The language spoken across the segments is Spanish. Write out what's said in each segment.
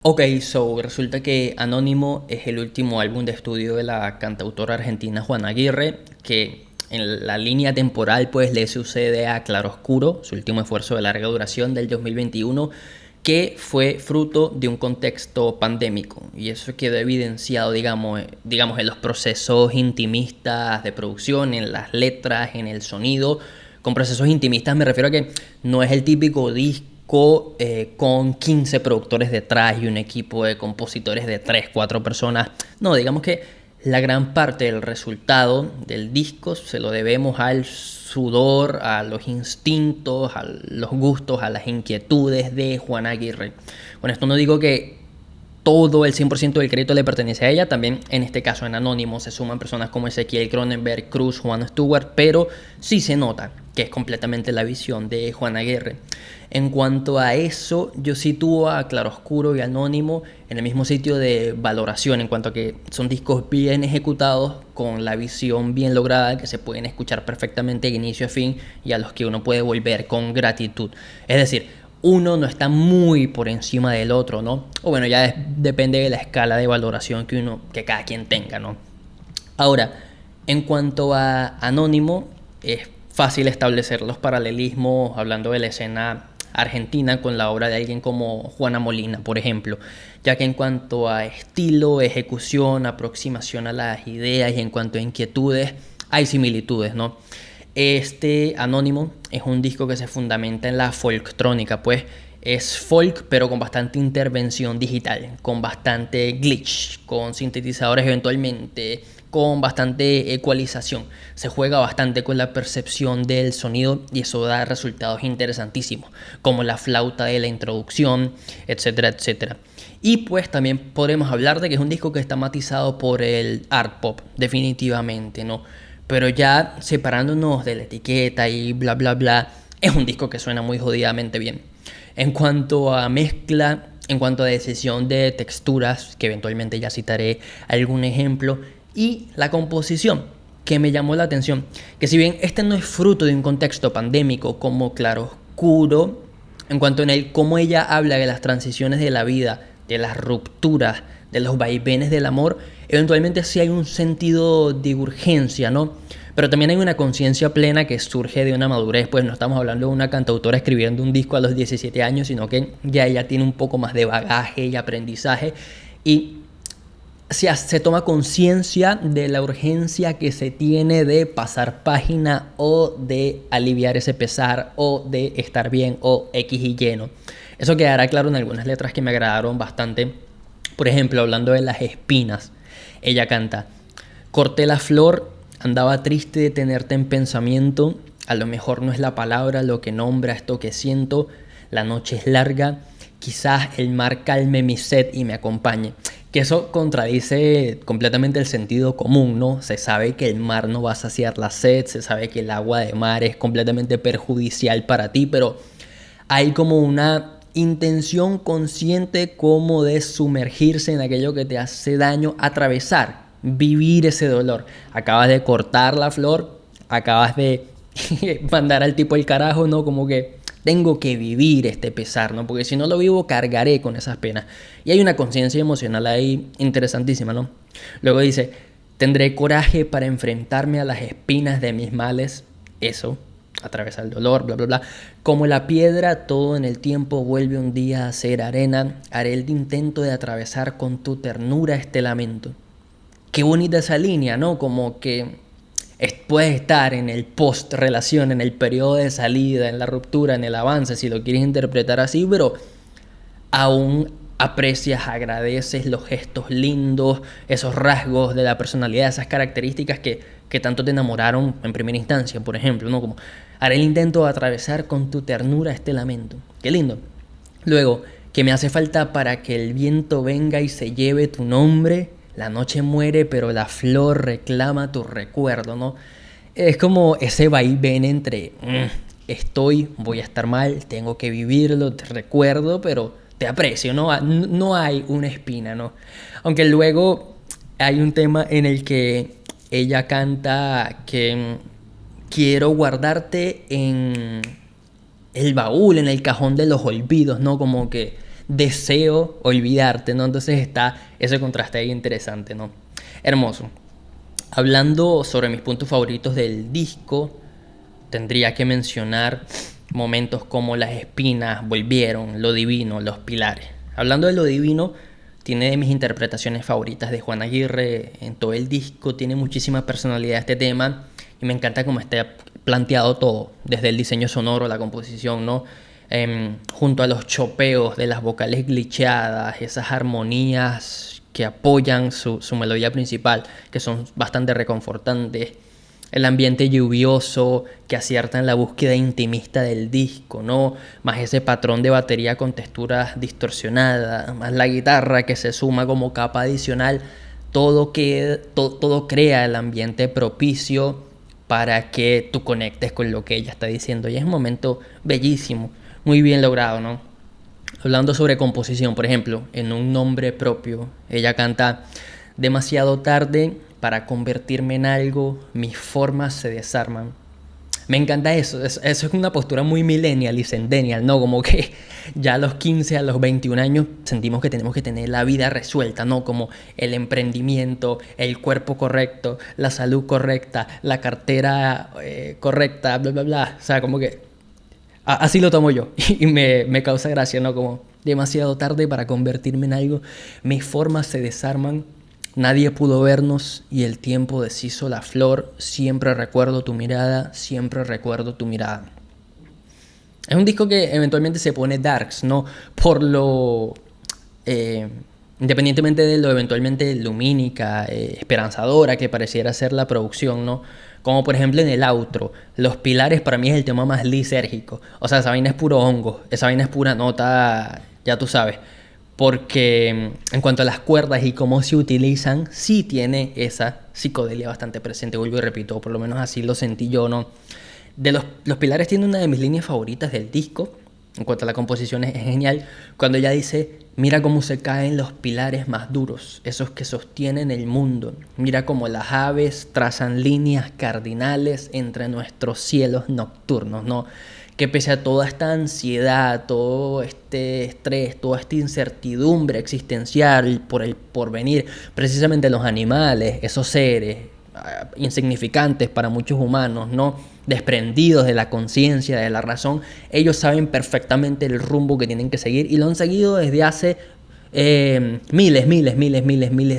Ok, so resulta que Anónimo es el último álbum de estudio de la cantautora argentina Juana Aguirre, que en la línea temporal pues le sucede a Claroscuro, su último esfuerzo de larga duración del 2021, que fue fruto de un contexto pandémico. Y eso quedó evidenciado, digamos, en los procesos intimistas de producción, en las letras, en el sonido. Con procesos intimistas me refiero a que no es el típico disco con 15 productores detrás y un equipo de compositores de 3 4 personas. No, digamos que la gran parte del resultado del disco se lo debemos al sudor, a los instintos, a los gustos, a las inquietudes de Juana Aguirre. Con esto no digo que todo el 100% del crédito le pertenece a ella. También en este caso en Anónimo se suman personas como Ezequiel Cronenberg, Cruz, Juan Stewart, pero sí se nota que es completamente la visión de Juan Aguirre. En cuanto a eso, yo sitúo a Claroscuro y Anónimo en el mismo sitio de valoración, en cuanto a que son discos bien ejecutados, con la visión bien lograda, que se pueden escuchar perfectamente de inicio a fin y a los que uno puede volver con gratitud. Es decir, uno no está muy por encima del otro, ¿no? O bueno, ya depende de la escala de valoración que cada quien tenga, ¿no? Ahora, en cuanto a Anónimo, es fácil establecer los paralelismos hablando de la escena argentina con la obra de alguien como Juana Molina, por ejemplo, ya que en cuanto a estilo, ejecución, aproximación a las ideas y en cuanto a inquietudes, hay similitudes, ¿no? Este Anónimo es un disco que se fundamenta en la folktrónica, pues es folk pero con bastante intervención digital, con bastante glitch, con sintetizadores eventualmente, con bastante ecualización. Se juega bastante con la percepción del sonido y eso da resultados interesantísimos, como la flauta de la introducción, etcétera, etcétera. Y pues también podremos hablar de que es un disco que está matizado por el art pop, definitivamente, ¿no? Pero ya separándonos de la etiqueta y bla bla bla, es un disco que suena muy jodidamente bien. En cuanto a mezcla, en cuanto a decisión de texturas, que eventualmente ya citaré algún ejemplo, y la composición, que me llamó la atención, que si bien este no es fruto de un contexto pandémico como Claroscuro, en cuanto en el cómo ella habla de las transiciones de la vida, de las rupturas, de los vaivenes del amor, eventualmente sí hay un sentido de urgencia, ¿no? Pero también hay una conciencia plena que surge de una madurez, pues no estamos hablando de una cantautora escribiendo un disco a los 17 años, sino que ya ella tiene un poco más de bagaje y aprendizaje y se toma conciencia de la urgencia que se tiene de pasar página o de aliviar ese pesar o de estar bien o X y lleno. Eso quedará claro en algunas letras que me agradaron bastante. Por ejemplo, hablando de las espinas, ella canta: corté la flor, andaba triste de tenerte en pensamiento, a lo mejor no es la palabra lo que nombra esto que siento, la noche es larga, quizás el mar calme mi sed y me acompañe. Que eso contradice completamente el sentido común, ¿no? Se sabe que el mar no va a saciar la sed, se sabe que el agua de mar es completamente perjudicial para ti, pero hay como una intención consciente como de sumergirse en aquello que te hace daño, atravesar, vivir ese dolor. Acabas de cortar la flor, acabas de mandar al tipo el carajo, ¿no? Como que tengo que vivir este pesar, ¿no? Porque si no lo vivo, cargaré con esas penas. Y hay una conciencia emocional ahí interesantísima, ¿no? Luego dice: tendré coraje para enfrentarme a las espinas de mis males. Eso, atravesar el dolor, bla, bla, bla. Como la piedra, todo en el tiempo vuelve un día a ser arena. Haré el intento de atravesar con tu ternura este lamento. Qué bonita esa línea, ¿no? Como que puedes estar en el post-relación, en el periodo de salida, en la ruptura, en el avance, si lo quieres interpretar así, pero aún aprecias, agradeces los gestos lindos, esos rasgos de la personalidad, esas características que tanto te enamoraron en primera instancia, por ejemplo, ¿no? Como haré el intento de atravesar con tu ternura este lamento. Qué lindo. Luego, que me hace falta para que el viento venga y se lleve tu nombre. La noche muere, pero la flor reclama tu recuerdo, ¿no? Es como ese vaivén entre voy a estar mal, tengo que vivirlo, te recuerdo, pero te aprecio, ¿no? No hay una espina, ¿no? Aunque luego hay un tema en el que ella canta que quiero guardarte en el baúl, en el cajón de los olvidos, ¿no? Como que deseo olvidarte, ¿no? Entonces está ese contraste ahí interesante, ¿no? Hermoso. Hablando sobre mis puntos favoritos del disco, tendría que mencionar momentos como Las espinas volvieron, Lo divino, Los pilares. Hablando de Lo divino, tiene de mis interpretaciones favoritas de Juan Aguirre en todo el disco, tiene muchísima personalidad este tema y me encanta cómo está planteado todo, desde el diseño sonoro, la composición, ¿no? Junto a los chopeos de las vocales glitcheadas, esas armonías que apoyan su melodía principal, que son bastante reconfortantes. El ambiente lluvioso que acierta en la búsqueda intimista del disco, ¿no? Más ese patrón de batería con texturas distorsionadas, más la guitarra que se suma como capa adicional, todo crea el ambiente propicio para que tú conectes con lo que ella está diciendo. Y es un momento bellísimo, muy bien logrado, ¿no? Hablando sobre composición, por ejemplo, en Un nombre propio, ella canta: demasiado tarde para convertirme en algo, mis formas se desarman. Me encanta eso, eso es una postura muy millennial y centennial, ¿no? Como que ya a los 15, a los 21 años sentimos que tenemos que tener la vida resuelta, ¿no? Como el emprendimiento, el cuerpo correcto, la salud correcta, la cartera correcta, bla, bla, bla. O sea, como que así lo tomo yo y me causa gracia, ¿no? Como demasiado tarde para convertirme en algo, mis formas se desarman. Nadie pudo vernos y el tiempo deshizo la flor. Siempre recuerdo tu mirada, siempre recuerdo tu mirada. Es un disco que eventualmente se pone darks, ¿no? Por lo... independientemente de lo eventualmente lumínica, esperanzadora que pareciera ser la producción, ¿no? Como por ejemplo en el outro, Los pilares para mí es el tema más lisérgico. O sea, esa vaina es puro hongo, esa vaina es pura nota, ya tú sabes. Porque en cuanto a las cuerdas y cómo se utilizan, sí tiene esa psicodelia bastante presente. Vuelvo y repito, por lo menos así lo sentí yo, ¿no? Los pilares tiene una de mis líneas favoritas del disco. En cuanto a la composición es genial. Cuando ella dice: mira cómo se caen los pilares más duros, esos que sostienen el mundo. Mira cómo las aves trazan líneas cardinales entre nuestros cielos nocturnos, ¿no? Que pese a toda esta ansiedad, todo este estrés, toda esta incertidumbre existencial por el porvenir, precisamente los animales, esos seres insignificantes para muchos humanos, ¿no? Desprendidos de la conciencia, de la razón, ellos saben perfectamente el rumbo que tienen que seguir y lo han seguido desde hace miles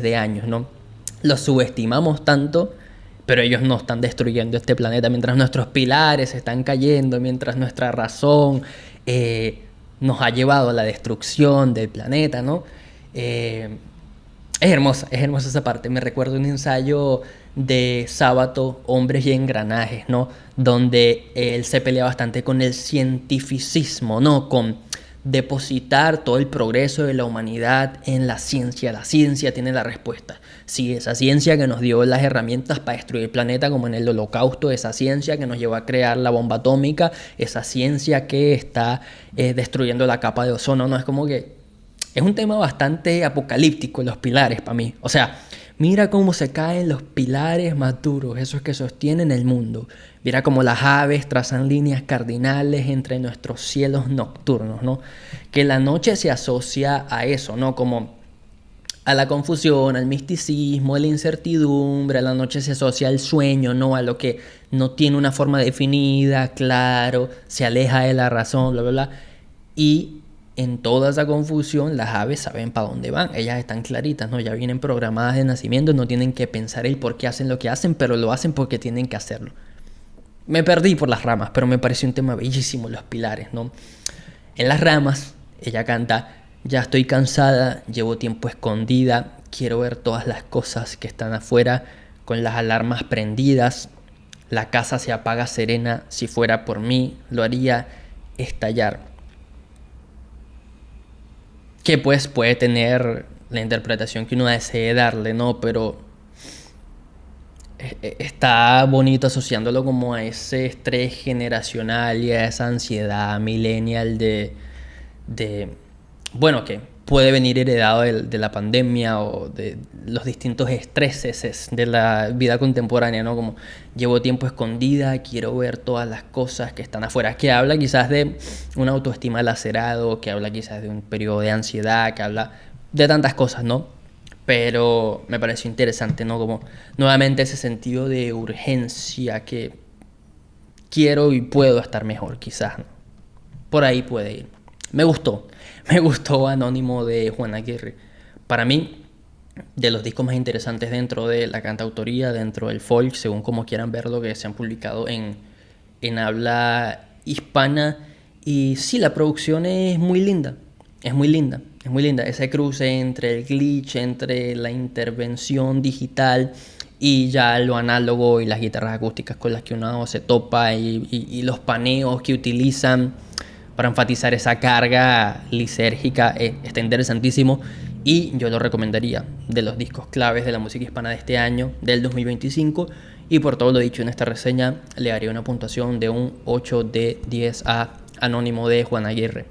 de años, ¿no? Los subestimamos tanto, pero ellos no están destruyendo este planeta mientras nuestros pilares están cayendo, mientras nuestra razón nos ha llevado a la destrucción del planeta, ¿no? Es hermosa esa parte. Me recuerdo un ensayo de Sábato, Hombres y Engranajes, ¿no? Donde él se pelea bastante con el cientificismo, ¿no? Con depositar todo el progreso de la humanidad en la ciencia. La ciencia tiene la respuesta. Sí, esa ciencia que nos dio las herramientas para destruir el planeta, como en el Holocausto, esa ciencia que nos llevó a crear la bomba atómica, esa ciencia que está destruyendo la capa de ozono, ¿no? Es como que es un tema bastante apocalíptico, los pilares para mí. O sea, mira cómo se caen los pilares más duros, esos que sostienen el mundo. Mira cómo las aves trazan líneas cardinales entre nuestros cielos nocturnos, ¿no? Que la noche se asocia a eso, ¿no? Como a la confusión, al misticismo, a la incertidumbre. La noche se asocia al sueño, ¿no? A lo que no tiene una forma definida, claro, se aleja de la razón, bla, bla, bla. Y en toda esa confusión, las aves saben para dónde van. Ellas están claritas, ¿no? Ya vienen programadas de nacimiento, no tienen que pensar el por qué hacen lo que hacen, pero lo hacen porque tienen que hacerlo. Me perdí por las ramas, pero me pareció un tema bellísimo, los pilares, ¿no? En las ramas, ella canta: ya estoy cansada, llevo tiempo escondida, quiero ver todas las cosas que están afuera con las alarmas prendidas. La casa se apaga serena, si fuera por mí, lo haría estallar. Que pues puede tener la interpretación que uno desee darle, ¿no? Pero está bonito asociándolo como a ese estrés generacional y a esa ansiedad millennial de bueno, que puede venir heredado de la pandemia o de los distintos estreses de la vida contemporánea, ¿no? Como llevo tiempo escondida, quiero ver todas las cosas que están afuera, que habla quizás de una autoestima lacerado, que habla quizás de un periodo de ansiedad, que habla de tantas cosas, ¿no? Pero me pareció interesante, ¿no? Como nuevamente ese sentido de urgencia que quiero y puedo estar mejor, quizás, ¿no? Por ahí puede ir. Me gustó. Me gustó Anónimo de Juan Aguirre. Para mí, de los discos más interesantes dentro de la cantautoría, dentro del folk, según como quieran verlo, que se han publicado en habla hispana. Y sí, la producción es muy linda. Es muy linda. Es muy linda. Ese cruce entre el glitch, entre la intervención digital y ya lo análogo y las guitarras acústicas con las que uno se topa y los paneos que utilizan para enfatizar esa carga lisérgica, está interesantísimo y yo lo recomendaría, de los discos claves de la música hispana de este año, del 2025, y por todo lo dicho en esta reseña le haría una puntuación de un 8 de 10 a Anónimo de Juan Aguirre.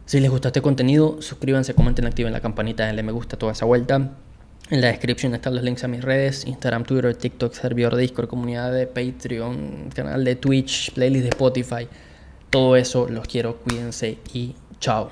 Si les gustó este contenido, suscríbanse, comenten, activen la campanita, denle me gusta, toda esa vuelta. En la descripción están los links a mis redes: Instagram, Twitter, TikTok, servidor de Discord, comunidad de Patreon, canal de Twitch, playlist de Spotify. Todo eso los quiero, cuídense y chao.